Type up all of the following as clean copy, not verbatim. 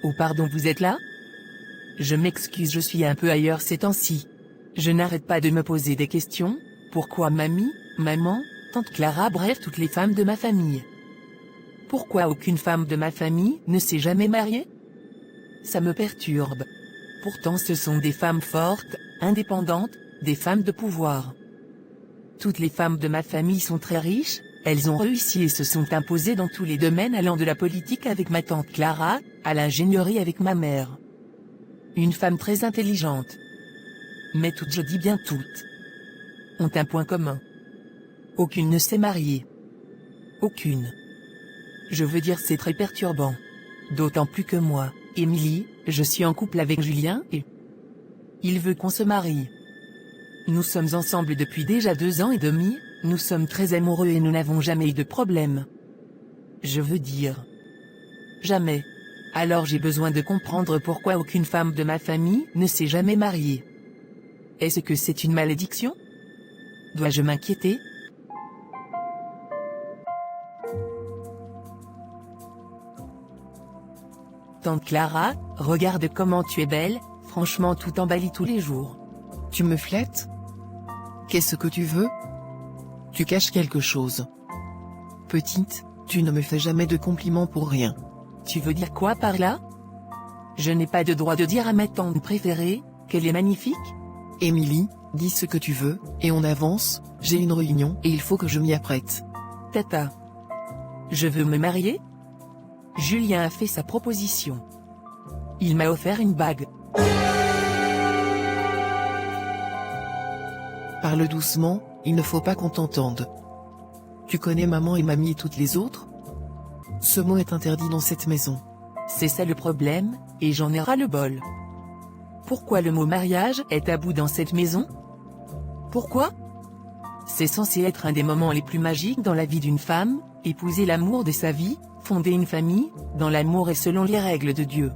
Oh pardon, vous êtes là? Je m'excuse, je suis un peu ailleurs ces temps-ci. Je n'arrête pas de me poser des questions. Pourquoi mamie, maman, tante Clara, bref toutes les femmes de ma famille? Pourquoi aucune femme de ma famille ne s'est jamais mariée? Ça me perturbe. Pourtant ce sont des femmes fortes, indépendantes, des femmes de pouvoir. Toutes les femmes de ma famille sont très riches, elles ont réussi et se sont imposées dans tous les domaines allant de la politique avec ma tante Clara, à l'ingénierie avec ma mère. Une femme très intelligente. Mais toutes, je dis bien toutes, ont un point commun. Aucune ne s'est mariée. Aucune. Je veux dire, c'est très perturbant. D'autant plus que moi, Émilie, je suis en couple avec Julien et il veut qu'on se marie. Nous sommes ensemble depuis déjà 2 ans et demi, nous sommes très amoureux et nous n'avons jamais eu de problème. Je veux dire, jamais. Alors j'ai besoin de comprendre pourquoi aucune femme de ma famille ne s'est jamais mariée. Est-ce que c'est une malédiction? Dois-je m'inquiéter? Tante Clara, regarde comment tu es belle, franchement tout embellit tous les jours. Tu me flattes? Qu'est-ce que tu veux? Tu caches quelque chose. Petite, tu ne me fais jamais de compliments pour rien. Tu veux dire quoi par là? Je n'ai pas de droit de dire à ma tante préférée qu'elle est magnifique? Émilie, dis ce que tu veux, et on avance, j'ai une réunion et il faut que je m'y apprête. Tata. Je veux me marier? Julien a fait sa proposition. Il m'a offert une bague. Parle doucement, il ne faut pas qu'on t'entende. Tu connais maman et mamie et toutes les autres? Ce mot est interdit dans cette maison. C'est ça le problème, et j'en ai ras le bol. Pourquoi le mot mariage est tabou dans cette maison? Pourquoi? C'est censé être un des moments les plus magiques dans la vie d'une femme, épouser l'amour de sa vie, fonder une famille, dans l'amour et selon les règles de Dieu.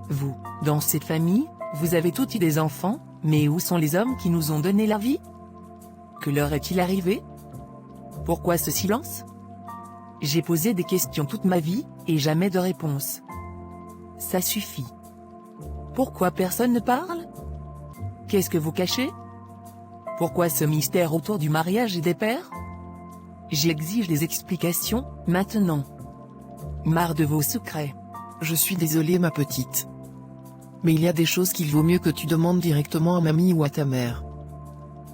Vous, dans cette famille, vous avez tous eu des enfants, mais où sont les hommes qui nous ont donné la vie? Que leur est-il arrivé? Pourquoi ce silence? J'ai posé des questions toute ma vie, et jamais de réponse. Ça suffit. Pourquoi personne ne parle? Qu'est-ce que vous cachez? Pourquoi ce mystère autour du mariage et des pères? J'exige des explications, maintenant. Marre de vos secrets. Je suis désolée ma petite. Mais il y a des choses qu'il vaut mieux que tu demandes directement à mamie ou à ta mère.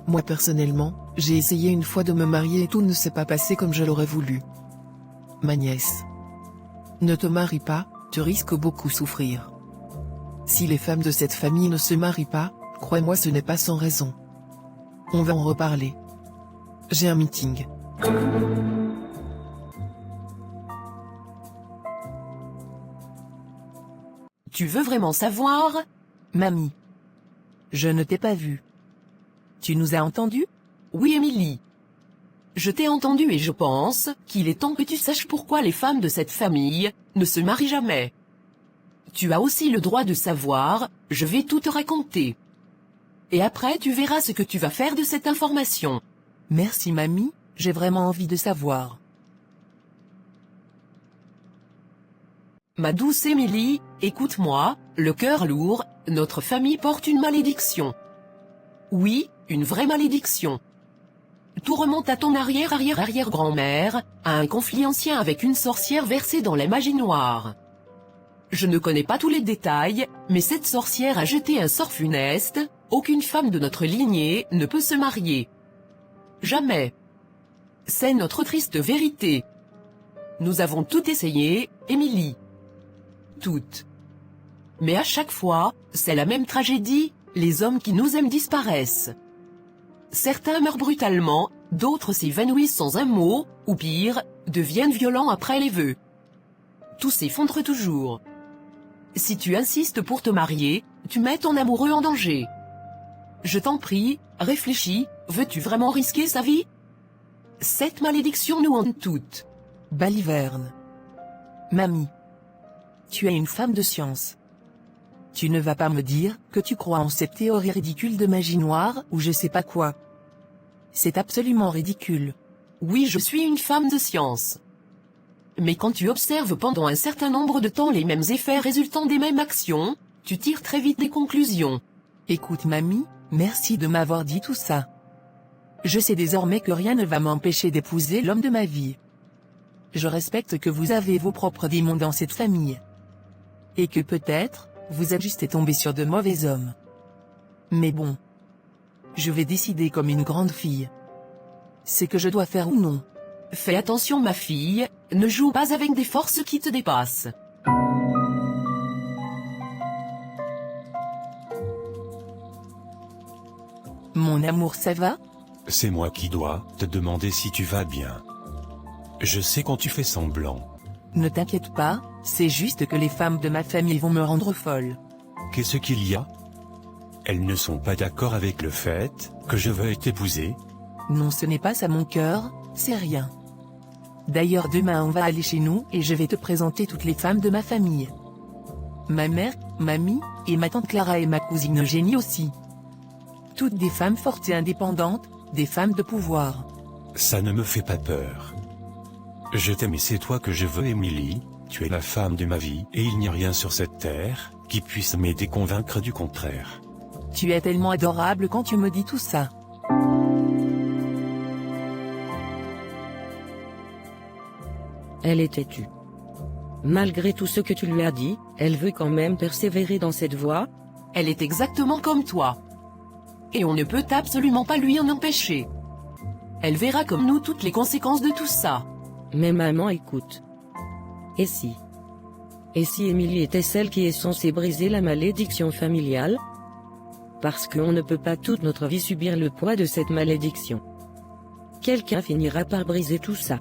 Moi personnellement, j'ai essayé une fois de me marier et tout ne s'est pas passé comme je l'aurais voulu. Ma nièce. Ne te marie pas, tu risques beaucoup souffrir. Si les femmes de cette famille ne se marient pas, crois-moi ce n'est pas sans raison. On va en reparler. J'ai un meeting. Tu veux vraiment savoir? Mamie. Je ne t'ai pas vue. Tu nous as entendus? Oui, Émilie. Je t'ai entendu et je pense qu'il est temps que tu saches pourquoi les femmes de cette famille ne se marient jamais. Tu as aussi le droit de savoir, je vais tout te raconter. Et après tu verras ce que tu vas faire de cette information. Merci mamie, j'ai vraiment envie de savoir. Ma douce Émilie, écoute-moi, le cœur lourd, notre famille porte une malédiction. Oui, une vraie malédiction. Tout remonte à ton arrière-arrière-arrière-grand-mère, à un conflit ancien avec une sorcière versée dans la magie noire. Je ne connais pas tous les détails, mais cette sorcière a jeté un sort funeste, aucune femme de notre lignée ne peut se marier. Jamais. C'est notre triste vérité. Nous avons tout essayé, Émilie. Toutes. Mais à chaque fois, c'est la même tragédie, les hommes qui nous aiment disparaissent. Certains meurent brutalement, d'autres s'évanouissent sans un mot, ou pire, deviennent violents après les vœux. Tout s'effondre toujours. Si tu insistes pour te marier, tu mets ton amoureux en danger. Je t'en prie, réfléchis, veux-tu vraiment risquer sa vie? Cette malédiction nous hante toutes. Baliverne. Mamie. Tu es une femme de science. Tu ne vas pas me dire que tu crois en cette théorie ridicule de magie noire ou je sais pas quoi. C'est absolument ridicule. Oui, je suis une femme de science. mais quand tu observes pendant un certain nombre de temps les mêmes effets résultant des mêmes actions, tu tires très vite des conclusions. Écoute mamie, merci de m'avoir dit tout ça. Je sais désormais que rien ne va m'empêcher d'épouser l'homme de ma vie. Je respecte que vous avez vos propres démons dans cette famille. Et que peut-être, vous êtes juste tombé sur de mauvais hommes. Mais bon. Je vais décider comme une grande fille. C'est que je dois faire ou non. Fais attention ma fille, ne joue pas avec des forces qui te dépassent. Mon amour, ça va? C'est moi qui dois te demander si tu vas bien. Je sais quand tu fais semblant. Ne t'inquiète pas, c'est juste que les femmes de ma famille vont me rendre folle. Qu'est-ce qu'il y a? Elles ne sont pas d'accord avec le fait que je veuille t'épouser? Non, ce n'est pas ça mon cœur, c'est rien. D'ailleurs demain on va aller chez nous et je vais te présenter toutes les femmes de ma famille. Ma mère, mamie, et ma tante Clara et ma cousine Eugénie aussi. Toutes des femmes fortes et indépendantes, des femmes de pouvoir. Ça ne me fait pas peur. Je t'aime et c'est toi que je veux, Émilie, tu es la femme de ma vie et il n'y a rien sur cette terre qui puisse m'aider à convaincre du contraire. Tu es tellement adorable quand tu me dis tout ça. Elle est têtue. Malgré tout ce que tu lui as dit, elle veut quand même persévérer dans cette voie. Elle est exactement comme toi. Et on ne peut absolument pas lui en empêcher. Elle verra comme nous toutes les conséquences de tout ça. Mais maman écoute. Et si Émilie était celle qui est censée briser la malédiction familiale? Parce qu'on ne peut pas toute notre vie subir le poids de cette malédiction. Quelqu'un finira par briser tout ça.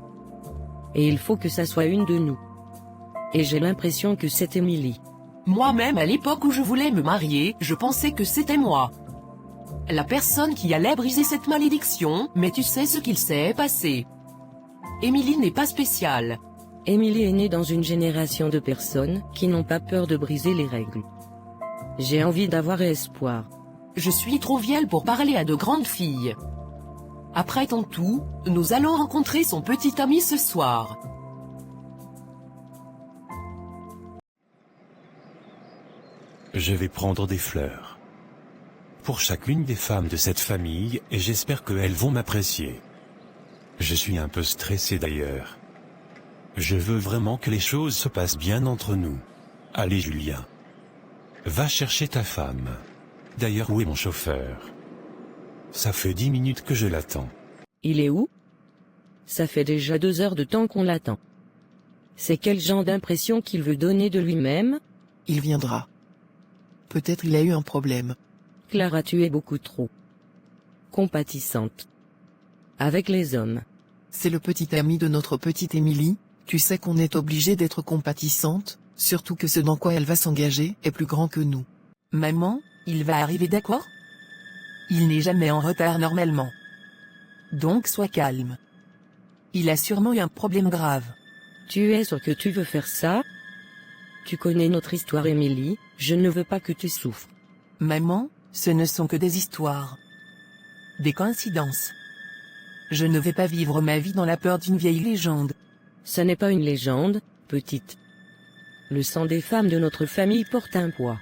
Et il faut que ça soit une de nous. Et j'ai l'impression que c'est Émilie. Moi-même à l'époque où je voulais me marier, je pensais que c'était moi. La personne qui allait briser cette malédiction, mais tu sais ce qu'il s'est passé. Émilie n'est pas spéciale. Émilie est née dans une génération de personnes qui n'ont pas peur de briser les règles. J'ai envie d'avoir espoir. Je suis trop vieille pour parler à de grandes filles. Après tout, nous allons rencontrer son petit ami ce soir. Je vais prendre des fleurs pour chacune des femmes de cette famille et j'espère qu'elles vont m'apprécier. Je suis un peu stressé d'ailleurs. Je veux vraiment que les choses se passent bien entre nous. Allez Julien. Va chercher ta femme. D'ailleurs où est mon chauffeur? Ça fait 10 minutes que je l'attends. Il est où? Ça fait déjà 2 heures de temps qu'on l'attend. C'est quel genre d'impression qu'il veut donner de lui-même? Il viendra. Peut-être il a eu un problème. Clara, tu es beaucoup trop compatissante avec les hommes. C'est le petit ami de notre petite Émilie, tu sais qu'on est obligé d'être compatissante, surtout que ce dans quoi elle va s'engager est plus grand que nous. Maman, il va arriver d'accord? Il n'est jamais en retard normalement. Donc sois calme. Il a sûrement eu un problème grave. Tu es sûr que tu veux faire ça? Tu connais notre histoire Émilie, je ne veux pas que tu souffres. Maman, ce ne sont que des histoires. Des coïncidences. Je ne vais pas vivre ma vie dans la peur d'une vieille légende. Ce n'est pas une légende, petite. Le sang des femmes de notre famille porte un poids.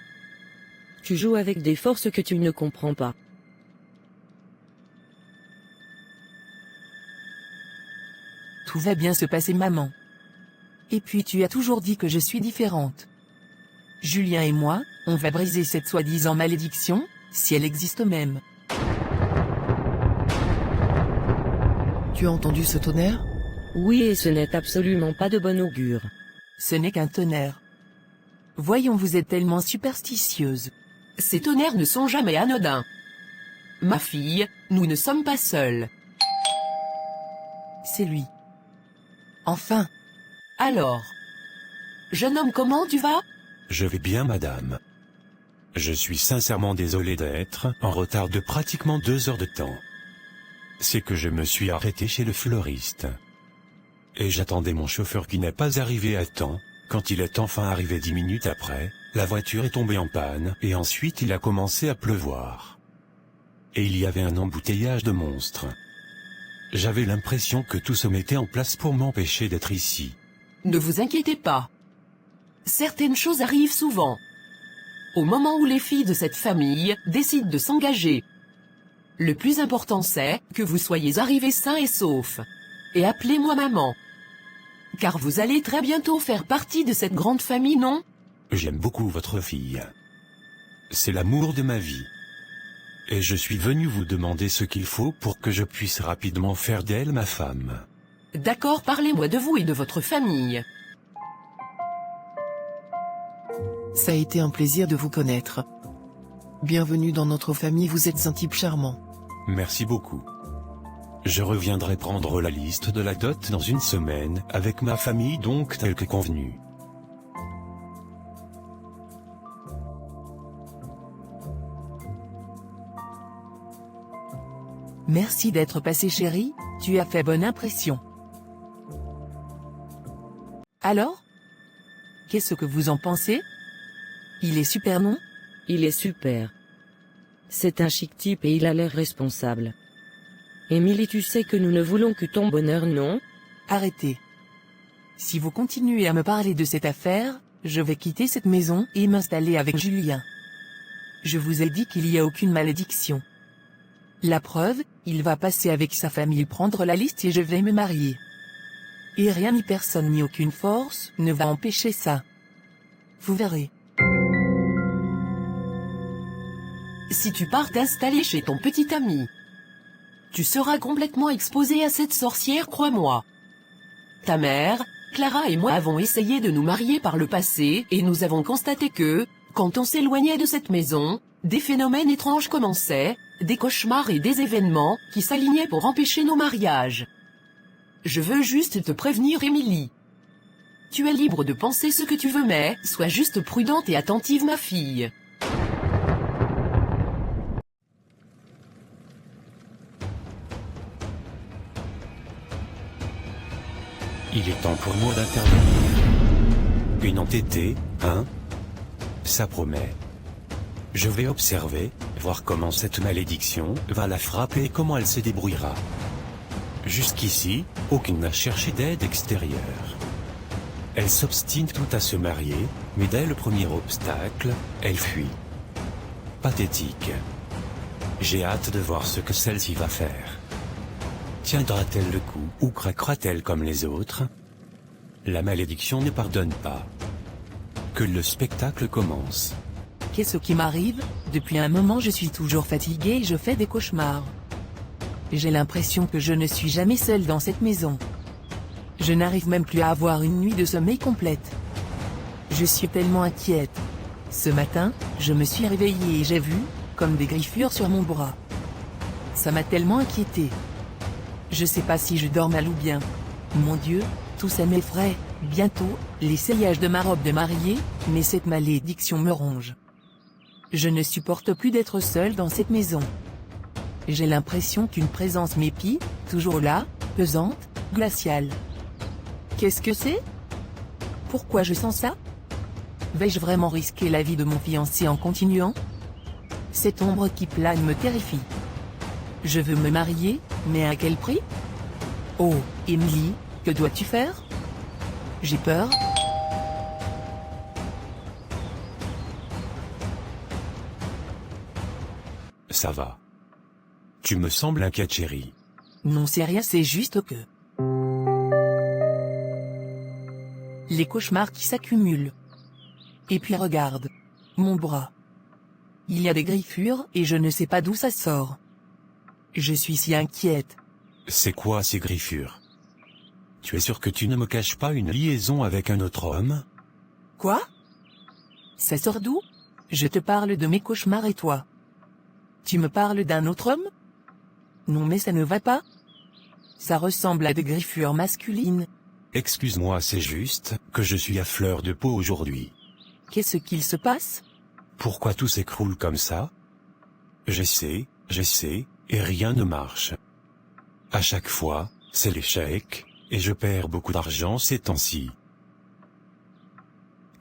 Tu joues avec des forces que tu ne comprends pas. Tout va bien se passer maman. Et puis tu as toujours dit que je suis différente. Julien et moi, on va briser cette soi-disant malédiction, si elle existe même. Tu as entendu ce tonnerre? Oui, et ce n'est absolument pas de bon augure. Ce n'est qu'un tonnerre. Voyons, vous êtes tellement superstitieuse. Ces tonnerres ne sont jamais anodins. Ma fille, nous ne sommes pas seuls. C'est lui. Enfin. Alors. Jeune homme, comment tu vas? Je vais bien madame. Je suis sincèrement désolé d'être en retard de pratiquement 2 heures de temps. C'est que je me suis arrêté chez le fleuriste. Et j'attendais mon chauffeur qui n'est pas arrivé à temps. Quand il est enfin arrivé 10 minutes après, la voiture est tombée en panne et ensuite il a commencé à pleuvoir. Et il y avait un embouteillage de monstres. J'avais l'impression que tout se mettait en place pour m'empêcher d'être ici. Ne vous inquiétez pas. Certaines choses arrivent souvent. Au moment où les filles de cette famille décident de s'engager. Le plus important c'est que vous soyez arrivés sains et saufs. Et appelez-moi maman. Car vous allez très bientôt faire partie de cette grande famille, non? J'aime beaucoup votre fille. C'est l'amour de ma vie. Et je suis venu vous demander ce qu'il faut pour que je puisse rapidement faire d'elle ma femme. D'accord, parlez-moi de vous et de votre famille. Ça a été un plaisir de vous connaître. Bienvenue dans notre famille, vous êtes un type charmant. Merci beaucoup. Je reviendrai prendre la liste de la dot dans une semaine, avec ma famille donc tel que convenu. Merci d'être passé chérie, tu as fait bonne impression. Alors? Qu'est-ce que vous en pensez? Il est super, non? Il est super. C'est un chic type et il a l'air responsable. Émilie, tu sais que nous ne voulons que ton bonheur, non? Arrêtez. Si vous continuez à me parler de cette affaire, je vais quitter cette maison et m'installer avec Julien. Je vous ai dit qu'il n'y a aucune malédiction. La preuve, il va passer avec sa famille prendre la liste et je vais me marier. Et rien ni personne ni aucune force ne va empêcher ça. Vous verrez. Si tu pars t'installer chez ton petit ami, tu seras complètement exposé à cette sorcière, crois-moi. Ta mère, Clara et moi avons essayé de nous marier par le passé et nous avons constaté que, quand on s'éloignait de cette maison, des phénomènes étranges commençaient, des cauchemars et des événements qui s'alignaient pour empêcher nos mariages. Je veux juste te prévenir, Émilie. Tu es libre de penser ce que tu veux mais, sois juste prudente et attentive, ma fille. Il est temps pour moi d'intervenir. Une entêtée, hein? Ça promet. Je vais observer, voir comment cette malédiction va la frapper et comment elle se débrouillera. Jusqu'ici, aucune n'a cherché d'aide extérieure. Elle s'obstine tout à se marier, mais dès le premier obstacle, elle fuit. Pathétique. J'ai hâte de voir ce que celle-ci va faire. Tiendra-t-elle le coup ou craquera-t-elle comme les autres? La malédiction ne pardonne pas. Que le spectacle commence. Qu'est-ce qui m'arrive? Depuis un moment je suis toujours fatiguée et je fais des cauchemars. J'ai l'impression que je ne suis jamais seule dans cette maison. Je n'arrive même plus à avoir une nuit de sommeil complète. Je suis tellement inquiète. Ce matin, je me suis réveillée et j'ai vu, comme des griffures sur mon bras. Ça m'a tellement inquiétée. Je sais pas si je dors mal ou bien. Mon Dieu, tout ça m'effraie. Bientôt, l'essayage de ma robe de mariée, mais cette malédiction me ronge. Je ne supporte plus d'être seule dans cette maison. J'ai l'impression qu'une présence m'épie, toujours là, pesante, glaciale. Qu'est-ce que c'est? Pourquoi je sens ça? Vais-je vraiment risquer la vie de mon fiancé en continuant? Cette ombre qui plane me terrifie. Je veux me marier, mais à quel prix? Oh, Émilie, que dois-tu faire? J'ai peur. Ça va. Tu me sembles inquiète, chérie. Non, c'est rien, c'est juste que... Les cauchemars qui s'accumulent. Et puis regarde. Mon bras. Il y a des griffures et je ne sais pas d'où ça sort. Je suis si inquiète. C'est quoi ces griffures? Tu es sûr que tu ne me caches pas une liaison avec un autre homme? Quoi? Ça sort d'où? Je te parle de mes cauchemars et toi. Tu me parles d'un autre homme? Non mais ça ne va pas. Ça ressemble à des griffures masculines. Excuse-moi, c'est juste que je suis à fleur de peau aujourd'hui. Qu'est-ce qu'il se passe? Pourquoi tout s'écroule comme ça? J'essaie, et rien ne marche. À chaque fois, c'est l'échec, et je perds beaucoup d'argent ces temps-ci.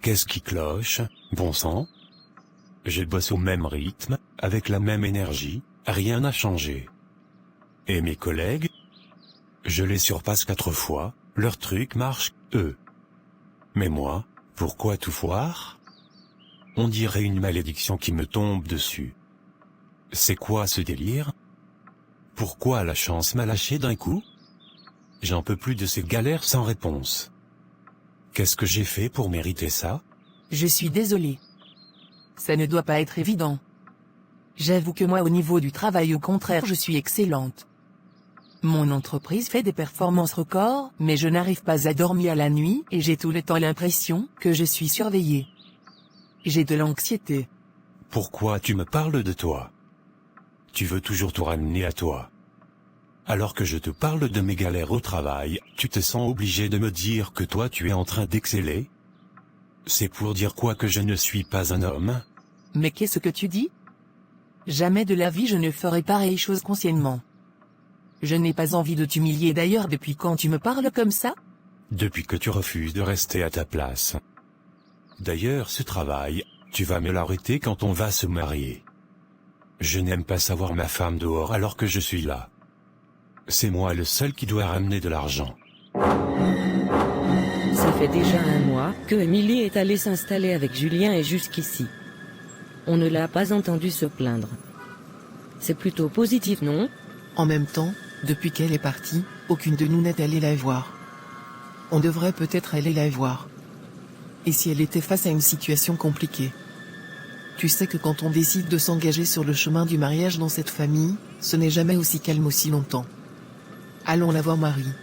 Qu'est-ce qui cloche, bon sang? Je bosse au même rythme, avec la même énergie, rien n'a changé. Et mes collègues? Je les surpasse 4 fois, leur truc marche, eux. Mais moi, pourquoi tout foire? On dirait une malédiction qui me tombe dessus. C'est quoi ce délire? Pourquoi la chance m'a lâché d'un coup? J'en peux plus de ces galères sans réponse. Qu'est-ce que j'ai fait pour mériter ça? Je suis désolée. Ça ne doit pas être évident. J'avoue que moi au niveau du travail au contraire je suis excellente. Mon entreprise fait des performances records, mais je n'arrive pas à dormir la nuit et j'ai tout le temps l'impression que je suis surveillée. J'ai de l'anxiété. Pourquoi tu me parles de toi? Tu veux toujours tout ramener à toi. Alors que je te parle de mes galères au travail, tu te sens obligé de me dire que toi tu es en train d'exceller? C'est pour dire quoi que je ne suis pas un homme? Mais qu'est-ce que tu dis? Jamais de la vie je ne ferai pareille chose consciemment. Je n'ai pas envie de t'humilier d'ailleurs depuis quand tu me parles comme ça? Depuis que tu refuses de rester à ta place. D'ailleurs ce travail, tu vas me l'arrêter quand on va se marier. Je n'aime pas savoir ma femme dehors alors que je suis là. C'est moi le seul qui doit ramener de l'argent. Ça fait déjà un mois que Émilie est allée s'installer avec Julien et jusqu'ici. On ne l'a pas entendu se plaindre. C'est plutôt positif, non? En même temps, depuis qu'elle est partie, aucune de nous n'est allée la voir. On devrait peut-être aller la voir. Et si elle était face à une situation compliquée? Tu sais que quand on décide de s'engager sur le chemin du mariage dans cette famille, ce n'est jamais aussi calme aussi longtemps. Allons la voir, Marie.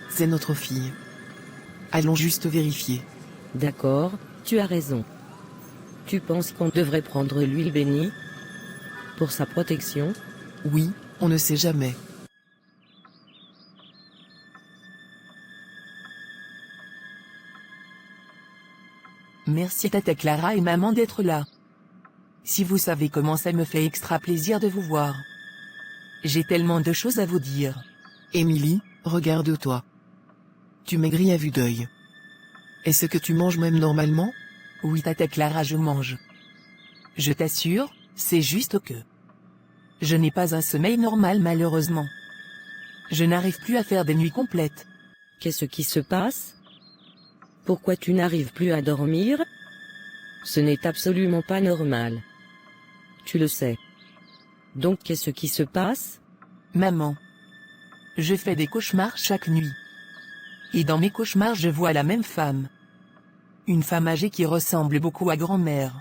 C'est notre fille. Allons juste vérifier. D'accord, tu as raison. Tu penses qu'on devrait prendre l'huile bénie? Pour sa protection? Oui, on ne sait jamais. Merci tata Clara et maman d'être là. Si vous savez comment ça me fait extra plaisir de vous voir. J'ai tellement de choses à vous dire. Émilie, regarde-toi. Tu maigris à vue d'œil. Est-ce que tu manges même normalement? Oui tata Clara, je mange. Je t'assure, c'est juste que je n'ai pas un sommeil normal malheureusement. Je n'arrive plus à faire des nuits complètes. Qu'est-ce qui se passe? Pourquoi tu n'arrives plus à dormir? Ce n'est absolument pas normal. Tu le sais. Donc qu'est-ce qui se passe? Maman. Je fais des cauchemars chaque nuit. Et dans mes cauchemars je vois la même femme. Une femme âgée qui ressemble beaucoup à grand-mère.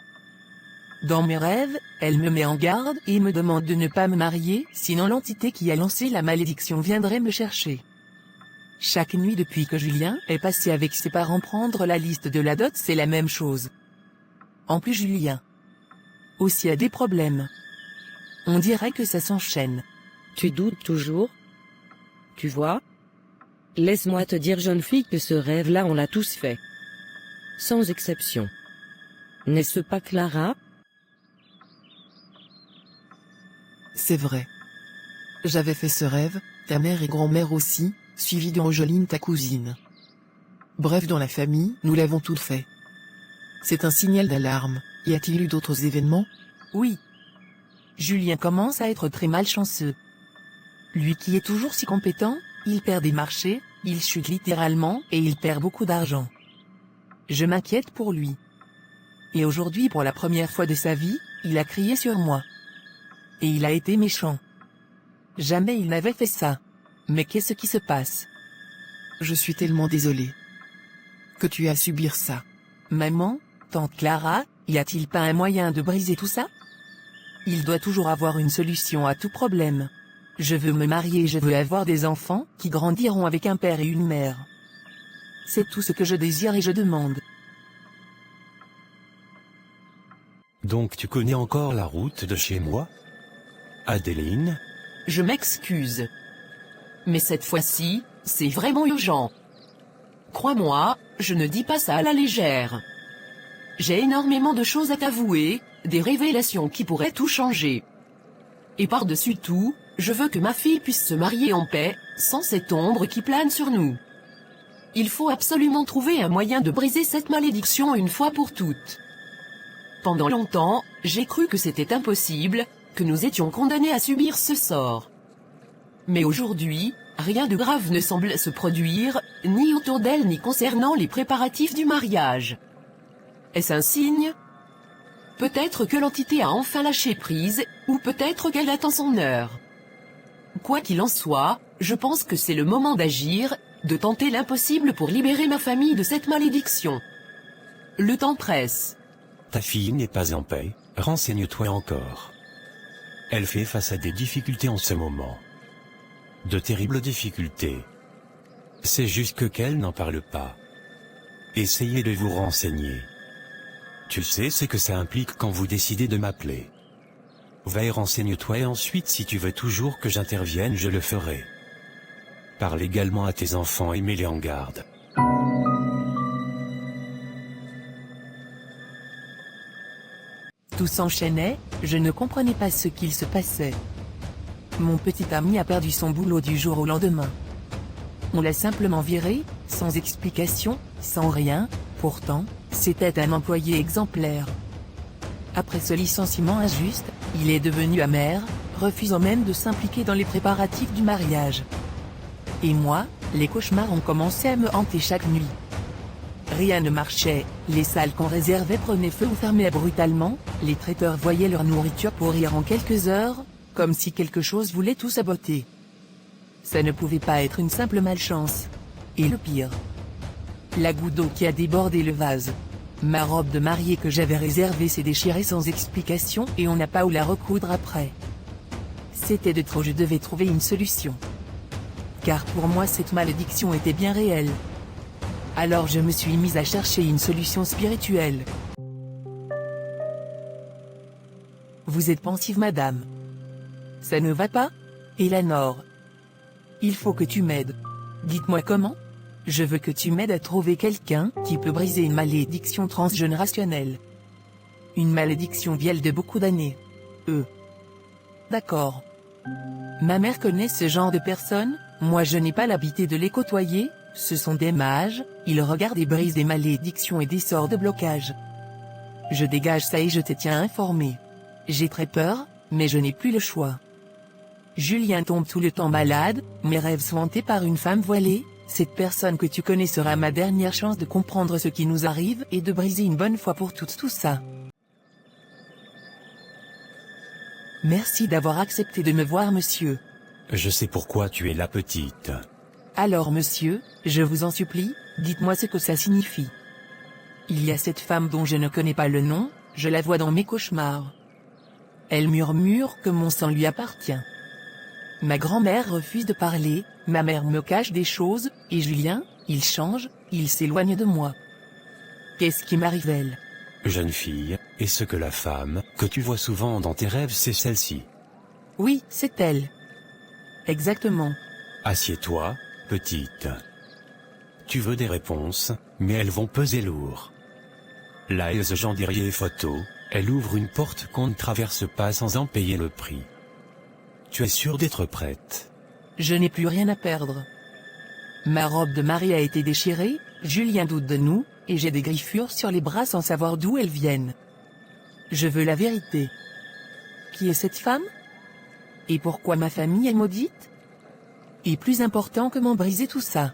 Dans mes rêves, elle me met en garde et me demande de ne pas me marier, sinon l'entité qui a lancé la malédiction viendrait me chercher. Chaque nuit depuis que Julien est passé avec ses parents prendre la liste de la dot, c'est la même chose. En plus Julien aussi a des problèmes. On dirait que ça s'enchaîne. Tu doutes toujours? Tu vois? Laisse-moi te dire, jeune fille, que ce rêve-là on l'a tous fait. Sans exception. N'est-ce pas, Clara? C'est vrai. J'avais fait ce rêve, ta mère et grand-mère aussi, suivi d'Angeline ta cousine. Bref, dans la famille, nous l'avons toutes fait. C'est un signal d'alarme. Y a-t-il eu d'autres événements? Oui. Julien commence à être très malchanceux. Lui qui est toujours si compétent, il perd des marchés, il chute littéralement et il perd beaucoup d'argent. Je m'inquiète pour lui. Et aujourd'hui, pour la première fois de sa vie, il a crié sur moi. Et il a été méchant. Jamais il n'avait fait ça. Mais qu'est-ce qui se passe? Je suis tellement désolée que tu aies à subir ça. Maman, tante Clara, y a-t-il pas un moyen de briser tout ça? Il doit toujours avoir une solution à tout problème. Je veux me marier et je veux avoir des enfants qui grandiront avec un père et une mère. C'est tout ce que je désire et je demande. Donc tu connais encore la route de chez moi? Adeline? Je m'excuse. Mais cette fois-ci, c'est vraiment urgent. Crois-moi, je ne dis pas ça à la légère. J'ai énormément de choses à t'avouer, des révélations qui pourraient tout changer. Et par-dessus tout, je veux que ma fille puisse se marier en paix, sans cette ombre qui plane sur nous. Il faut absolument trouver un moyen de briser cette malédiction une fois pour toutes. Pendant longtemps, j'ai cru que c'était impossible, que nous étions condamnés à subir ce sort. Mais aujourd'hui, Rien de grave ne semble se produire, ni autour d'elle ni concernant les préparatifs du mariage. Est-ce un signe? Peut-être que l'entité a enfin lâché prise, ou peut-être qu'elle attend son heure. Quoi qu'il en soit, je pense que c'est le moment d'agir, de tenter l'impossible pour libérer ma famille de cette malédiction. Le temps presse. Ta fille n'est pas en paix, renseigne-toi encore. Elle fait face à des difficultés en ce moment. De terribles difficultés. C'est juste qu'elle n'en parle pas. Essayez de vous renseigner. Tu sais ce que ça implique quand vous décidez de m'appeler. Va et renseigne-toi et ensuite si tu veux toujours que j'intervienne je le ferai. Parle également à tes enfants et mets-les en garde. Tout s'enchaînait, je ne comprenais pas ce qu'il se passait. Mon petit ami a perdu son boulot du jour au lendemain. On l'a simplement viré, sans explication, sans rien, pourtant, c'était un employé exemplaire. Après ce licenciement injuste, il est devenu amer, refusant même de s'impliquer dans les préparatifs du mariage. Et moi, les cauchemars ont commencé à me hanter chaque nuit. Rien ne marchait, les salles qu'on réservait prenaient feu ou fermaient brutalement, les traiteurs voyaient leur nourriture pourrir en quelques heures, comme si quelque chose voulait tout saboter. Ça ne pouvait pas être une simple malchance. Et le pire, la goutte d'eau qui a débordé le vase. Ma robe de mariée que j'avais réservée s'est déchirée sans explication et on n'a pas où la recoudre après. C'était de trop, je devais trouver une solution. Car pour moi cette malédiction était bien réelle. Alors je me suis mise à chercher une solution spirituelle. Vous êtes pensive madame. Ça ne va pas? Eleanor. Il faut que tu m'aides. Dites-moi comment? Je veux que tu m'aides à trouver quelqu'un qui peut briser une malédiction transgénérationnelle. Une malédiction vieille de beaucoup d'années. D'accord. Ma mère connaît ce genre de personnes, moi je n'ai pas l'habitude de les côtoyer, ce sont des mages, ils regardent et brisent des malédictions et des sorts de blocage. Je dégage ça et je te tiens informé. J'ai très peur, mais je n'ai plus le choix. Julien tombe tout le temps malade, mes rêves sont hantés par une femme voilée, cette personne que tu connais sera ma dernière chance de comprendre ce qui nous arrive et de briser une bonne fois pour toutes tout ça. Merci d'avoir accepté de me voir monsieur. Je sais pourquoi tu es là petite. Alors monsieur, je vous en supplie, dites-moi ce que ça signifie. Il y a cette femme dont je ne connais pas le nom, je la vois dans mes cauchemars. Elle murmure que mon sang lui appartient. Ma grand-mère refuse de parler, ma mère me cache des choses, et Julien, il change, il s'éloigne de moi. Qu'est-ce qui m'arrive-t-il? Jeune fille, est-ce que la femme, que tu vois souvent dans tes rêves c'est celle-ci? Oui, c'est elle. Exactement. Assieds-toi, petite. Tu veux des réponses, mais elles vont peser lourd. La Else Gendirier photo, elle ouvre une porte qu'on ne traverse pas sans en payer le prix. Tu es sûre d'être prête? Je n'ai plus rien à perdre. Ma robe de mariée a été déchirée, Julien doute de nous, et j'ai des griffures sur les bras sans savoir d'où elles viennent. Je veux la vérité. Qui est cette femme? Et pourquoi ma famille est maudite? Et plus important, comment briser tout ça?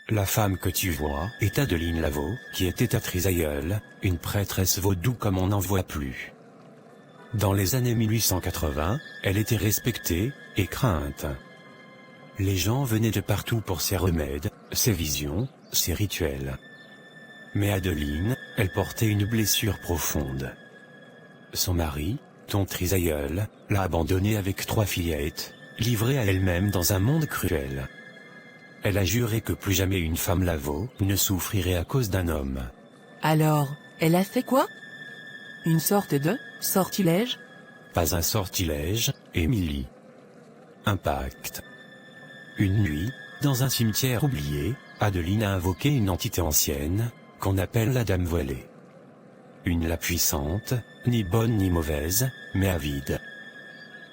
La femme que tu vois est Adeline Lavaux, qui était ta trisaïeule, une prêtresse vaudou comme on n'en voit plus. Dans les années 1880, elle était respectée et crainte. Les gens venaient de partout pour ses remèdes, ses visions, ses rituels. Mais Adeline, elle portait une blessure profonde. Son mari, ton trisaïeul, l'a abandonnée avec 3 fillettes, livrée à elle-même dans un monde cruel. Elle a juré que plus jamais une femme Lavaux ne souffrirait à cause d'un homme. Alors, elle a fait quoi? Une sorte de sortilège? Pas un sortilège, Émilie. Un pacte. Une nuit, dans un cimetière oublié, Adeline a invoqué une entité ancienne, qu'on appelle la Dame Voilée. Une la puissante, ni bonne ni mauvaise, mais avide.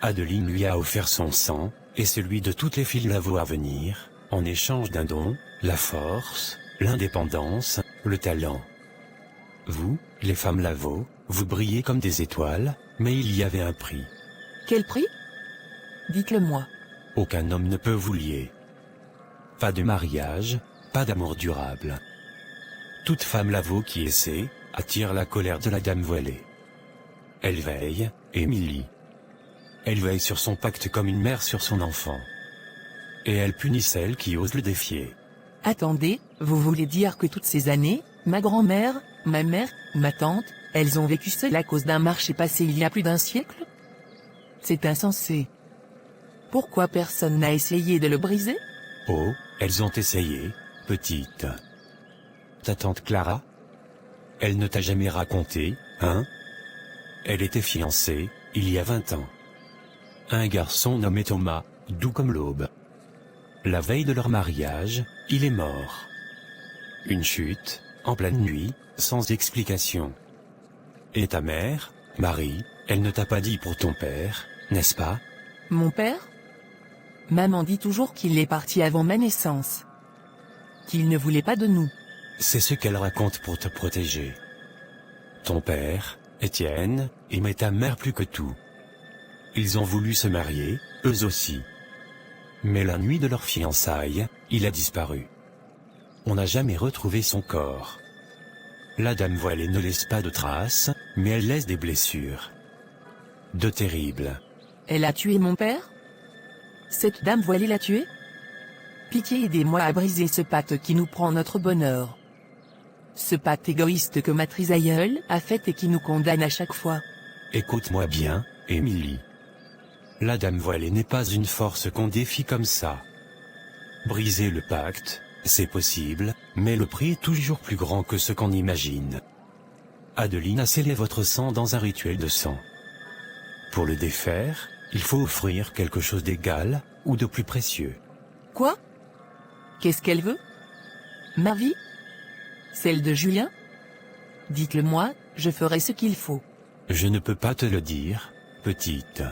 Adeline lui a offert son sang, et celui de toutes les filles Lavaux à venir, en échange d'un don, la force, l'indépendance, le talent. Vous, les femmes Lavaux, vous brillez comme des étoiles, mais il y avait un prix. Quel prix? Dites-le-moi. Aucun homme ne peut vous lier. pas de mariage, pas d'amour durable. Toute femme lavaux qui essaie, attire la colère de la dame voilée. Elle veille, Émilie. Elle veille sur son pacte comme une mère sur son enfant. Et elle punit celle qui ose le défier. Attendez, vous voulez dire que toutes ces années, ma grand-mère, ma mère, ma tante, elles ont vécu seules à cause d'un marché passé il y a plus d'un siècle? C'est insensé. Pourquoi personne n'a essayé de le briser? Oh, elles ont essayé, petite. Ta tante Clara? Elle ne t'a jamais raconté, hein? Elle était fiancée, il y a 20 ans. Un garçon nommé Thomas, doux comme l'aube. La veille de leur mariage, il est mort. Une chute, en pleine nuit, sans explication. Et ta mère, Marie, elle ne t'a pas dit pour ton père, n'est-ce pas? Mon père? Maman dit toujours qu'il est parti avant ma naissance. Qu'il ne voulait pas de nous. C'est ce qu'elle raconte pour te protéger. Ton père, Étienne, aimait ta mère plus que tout. Ils ont voulu se marier, eux aussi. Mais la nuit de leur fiançailles, il a disparu. On n'a jamais retrouvé son corps. La dame voilée ne laisse pas de traces, mais elle laisse des blessures. De terribles. Elle a tué mon père? Cette dame voilée l'a tué? Pitié, aidez-moi à briser ce pacte qui nous prend notre bonheur. Ce pacte égoïste que ma trisaïeule a fait et qui nous condamne à chaque fois. Écoute-moi bien, Émilie. La dame voilée n'est pas une force qu'on défie comme ça. Briser le pacte, c'est possible, mais le prix est toujours plus grand que ce qu'on imagine. Adeline a scellé votre sang dans un rituel de sang. Pour le défaire, il faut offrir quelque chose d'égal, ou de plus précieux. Quoi? Qu'est-ce qu'elle veut? Ma vie? Celle de Julien? Dites-le-moi, je ferai ce qu'il faut. Je ne peux pas te le dire, petite.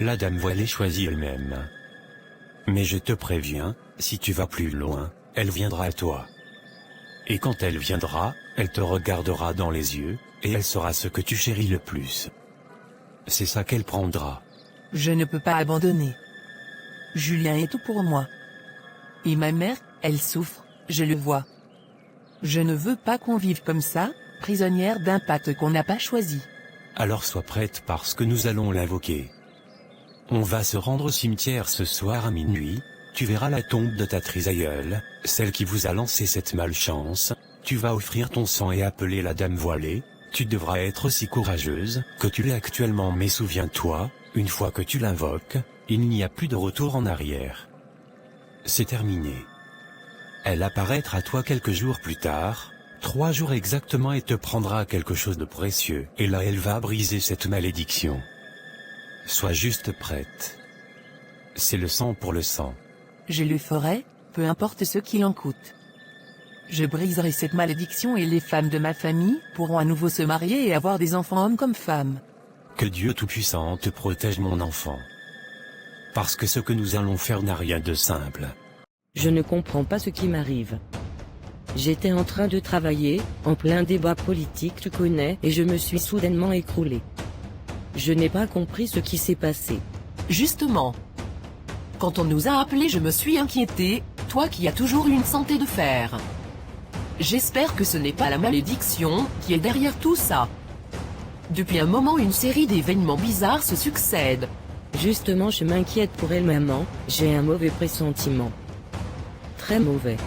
La dame voilée choisit elle-même. Mais je te préviens, si tu vas plus loin, elle viendra à toi. Et quand elle viendra, elle te regardera dans les yeux, et elle saura ce que tu chéris le plus. C'est ça qu'elle prendra. Je ne peux pas abandonner. Julien est tout pour moi. Et ma mère, elle souffre, je le vois. Je ne veux pas qu'on vive comme ça, prisonnière d'un pacte qu'on n'a pas choisi. Alors sois prête parce que nous allons l'invoquer. On va se rendre au cimetière ce soir à minuit, tu verras la tombe de ta trisaïeule, celle qui vous a lancé cette malchance, tu vas offrir ton sang et appeler la dame voilée, tu devras être aussi courageuse que tu l'es actuellement, mais souviens-toi, une fois que tu l'invoques, il n'y a plus de retour en arrière. C'est terminé. Elle apparaîtra à toi quelques jours plus tard, 3 jours exactement, et te prendra quelque chose de précieux, et là elle va briser cette malédiction. Sois juste prête. C'est le sang pour le sang. Je le ferai, peu importe ce qu'il en coûte. Je briserai cette malédiction et les femmes de ma famille pourront à nouveau se marier et avoir des enfants hommes comme femmes. Que Dieu Tout-Puissant te protège, mon enfant. Parce que ce que nous allons faire n'a rien de simple. Je ne comprends pas ce qui m'arrive. J'étais en train de travailler, en plein débat politique, tu connais, et je me suis soudainement écroulé. Je n'ai pas compris ce qui s'est passé. Justement. Quand on nous a appelés, je me suis inquiété, toi qui as toujours une santé de fer. J'espère que ce n'est pas la malédiction qui est derrière tout ça. Depuis un moment, une série d'événements bizarres se succèdent. Justement, je m'inquiète pour elle, maman, j'ai un mauvais pressentiment. Très mauvais.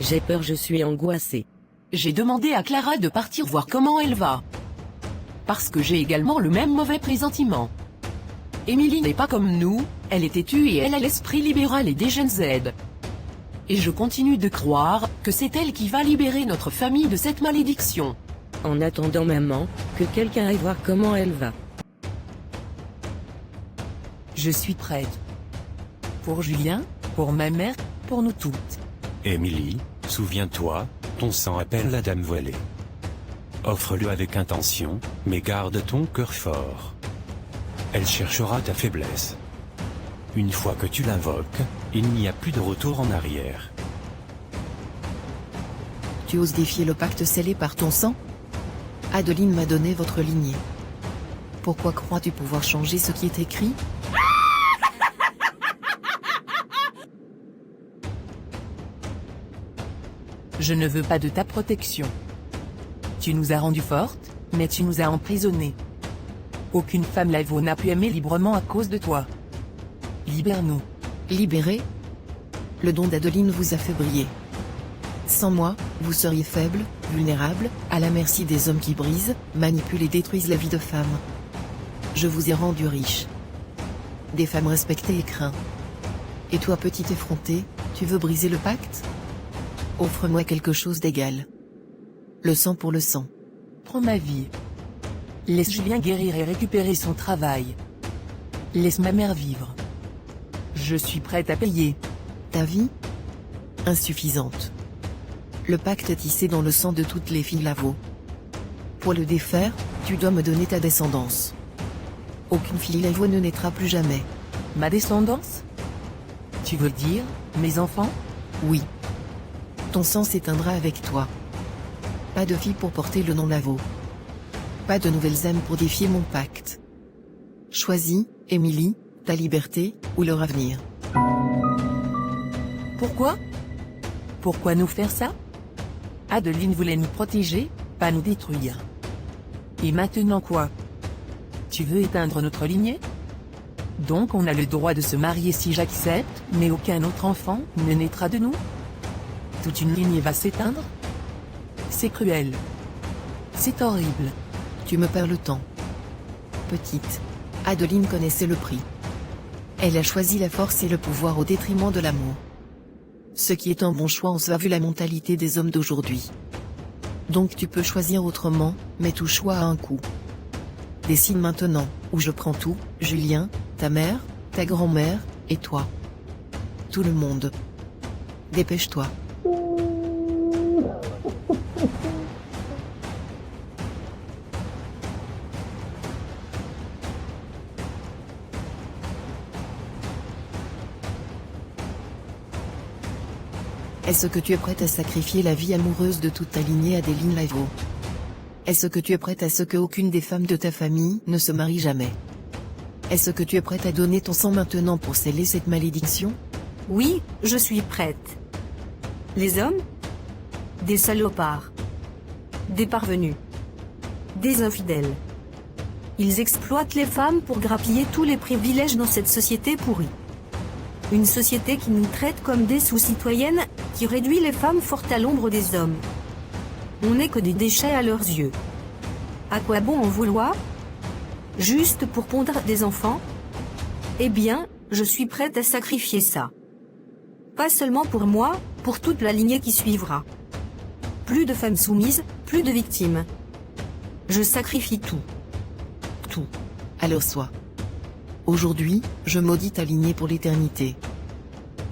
J'ai peur, je suis angoissée. J'ai demandé à Clara de partir voir comment elle va. Parce que j'ai également le même mauvais pressentiment. Émilie n'est pas comme nous, elle est têtue et elle a l'esprit libéral et des jeunes Z. Et je continue de croire que c'est elle qui va libérer notre famille de cette malédiction. En attendant, maman, que quelqu'un aille voir comment elle va. Je suis prête. Pour Julien, pour ma mère, pour nous toutes. Émilie, souviens-toi, ton sang appelle la dame voilée. Offre-le avec intention, mais garde ton cœur fort. Elle cherchera ta faiblesse. Une fois que tu l'invoques, il n'y a plus de retour en arrière. Tu oses défier le pacte scellé par ton sang? Adeline m'a donné votre lignée. Pourquoi crois-tu pouvoir changer ce qui est écrit? Je ne veux pas de ta protection. Tu nous as rendues fortes, mais tu nous as emprisonnés. Aucune femme Lavo n'a pu aimer librement à cause de toi. Libère-nous. Libéré? Le don d'Adeline vous a fait briller. Sans moi, vous seriez faible, vulnérable, à la merci des hommes qui brisent, manipulent et détruisent la vie de femmes. Je vous ai rendu riche. Des femmes respectées et craintes. Et toi, petit effronté, tu veux briser le pacte? Offre-moi quelque chose d'égal. Le sang pour le sang. Prends ma vie. Laisse Julien guérir et récupérer son travail. Laisse ma mère vivre. Je suis prête à payer. Ta vie? Insuffisante. Le pacte tissé dans le sang de toutes les filles Lavo. Pour le défaire, tu dois me donner ta descendance. Aucune fille Lavo ne naîtra plus jamais. Ma descendance? Tu veux dire, mes enfants? Oui. Ton sang s'éteindra avec toi. Pas de fille pour porter le nom Lavo. Pas de nouvelles âmes pour défier mon pacte. Choisis, Émilie, ta liberté, ou leur avenir. Pourquoi? Pourquoi nous faire ça? Adeline voulait nous protéger, pas nous détruire. Et maintenant quoi? Tu veux éteindre notre lignée? Donc on a le droit de se marier si j'accepte, mais aucun autre enfant ne naîtra de nous? Toute une lignée va s'éteindre? C'est cruel. C'est horrible. Tu me perds le temps. Petite, Adeline connaissait le prix. Elle a choisi la force et le pouvoir au détriment de l'amour. Ce qui est un bon choix en soi vu la mentalité des hommes d'aujourd'hui. Donc tu peux choisir autrement, mais tout choix a un coût. Décide maintenant, ou je prends tout, Julien, ta mère, ta grand-mère, et toi. Tout le monde. Dépêche-toi. Est-ce que tu es prête à sacrifier la vie amoureuse de toute ta lignée Adeline Lavo? Est-ce que tu es prête à ce qu'aucune des femmes de ta famille ne se marie jamais? Est-ce que tu es prête à donner ton sang maintenant pour sceller cette malédiction? Oui, je suis prête. Les hommes? Des salopards. Des parvenus. Des infidèles. Ils exploitent les femmes pour grappiller tous les privilèges dans cette société pourrie. Une société qui nous traite comme des sous-citoyennes, qui réduit les femmes fortes à l'ombre des hommes. On n'est que des déchets à leurs yeux. À quoi bon en vouloir? Juste pour pondre des enfants? Eh bien, je suis prête à sacrifier ça. Pas seulement pour moi, pour toute la lignée qui suivra. Plus de femmes soumises, plus de victimes. Je sacrifie tout. Tout. Alors sois. Aujourd'hui, je maudis ta lignée pour l'éternité.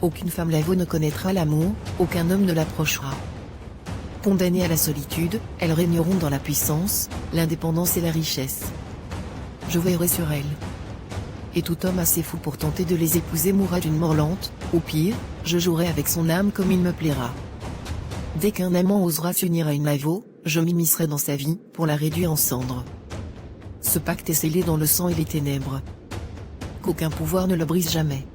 Aucune femme Lavo ne connaîtra l'amour, aucun homme ne l'approchera. Condamnées à la solitude, elles régneront dans la puissance, l'indépendance et la richesse. Je veillerai sur elles. Et tout homme assez fou pour tenter de les épouser mourra d'une mort lente, ou pire, je jouerai avec son âme comme il me plaira. Dès qu'un amant osera s'unir à une Lavo, je m'immiscerai dans sa vie, pour la réduire en cendres. Ce pacte est scellé dans le sang et les ténèbres. Qu'aucun pouvoir ne le brise jamais.